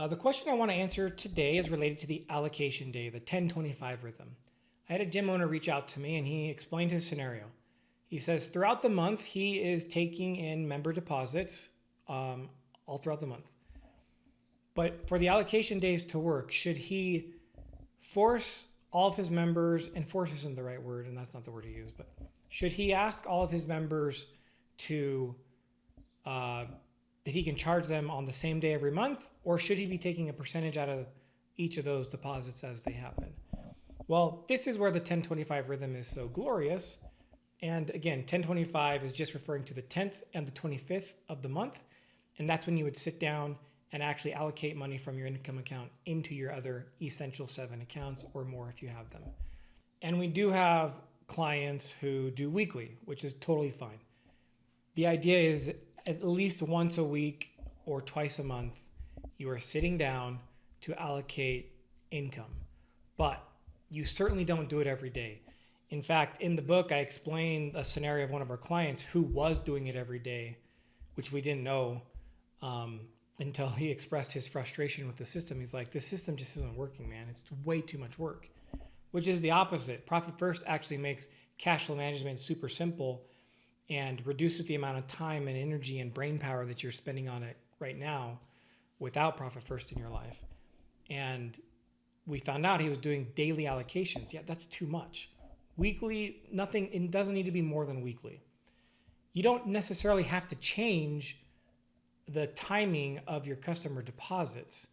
The question I want to answer today is related to the allocation day, the 10-25 rhythm. I had a gym owner reach out to me and he explained his scenario. He says throughout the month, he is taking in member deposits all throughout the month. But for the allocation days to work, should he force all of his members, and force isn't the right word, and that's not the word he used, but should he ask all of his members to, that he can charge them on the same day every month, or should he be taking a percentage out of each of those deposits as they happen? Well, this is where the 10-25 rhythm is so glorious. And again, 10-25 is just referring to the 10th and the 25th of the month. And that's when you would sit down and actually allocate money from your income account into your other essential 7 accounts or more if you have them. And we do have clients who do weekly, which is totally fine. The idea is at least once a week or twice a month, you are sitting down to allocate income. But you certainly don't do it every day. In fact, in the book, I explained a scenario of one of our clients who was doing it every day, which we didn't know until he expressed his frustration with the system. He's like, this system just isn't working, man. It's way too much work, which is the opposite. Profit First actually makes cash flow management super simple and reduces the amount of time and energy and brain power that you're spending on it right now without Profit First in your life. And we found out he was doing daily allocations. Yeah, that's too much. Weekly, nothing, it doesn't need to be more than weekly. You don't necessarily have to change the timing of your customer deposits.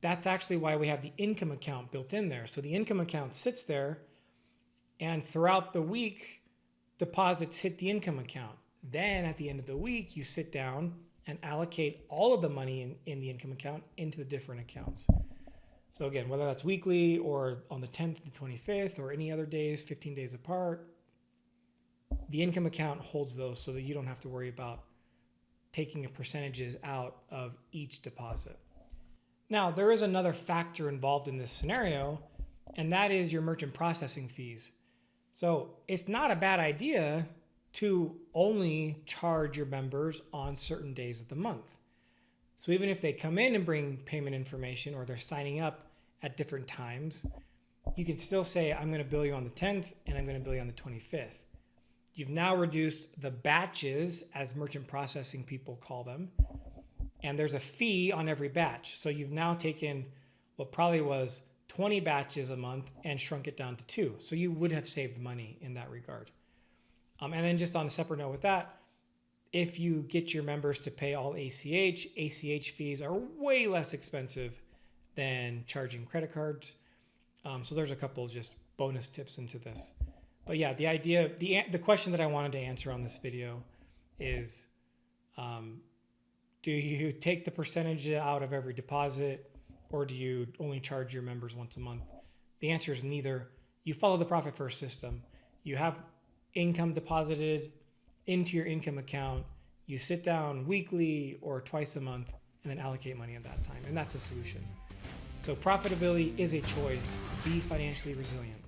That's actually why we have the income account built in there. So the income account sits there, and throughout the week, deposits hit the income account. Then at the end of the week, you sit down and allocate all of the money in the income account into the different accounts. So again, whether that's weekly or on the 10th to the 25th or any other days, 15 days apart, the income account holds those so that you don't have to worry about taking percentages out of each deposit. Now, there is another factor involved in this scenario, and that is your merchant processing fees. So it's not a bad idea to only charge your members on certain days of the month. So even if they come in and bring payment information or they're signing up at different times, you can still say, I'm going to bill you on the 10th and I'm going to bill you on the 25th. You've now reduced the batches, as merchant processing people call them, and there's a fee on every batch. So you've now taken what probably was 20 batches a month and shrunk it down to 2. So you would have saved money in that regard. And then just on a separate note with that, if you get your members to pay all ACH fees are way less expensive than charging credit cards. So there's a couple of just bonus tips into this. But yeah, the idea, the question that I wanted to answer on this video is, do you take the percentage out of every deposit, or do you only charge your members once a month? The answer is neither. You follow the Profit First system. You have income deposited into your income account. You sit down weekly or twice a month and then allocate money at that time. And that's the solution. So profitability is a choice. Be financially resilient.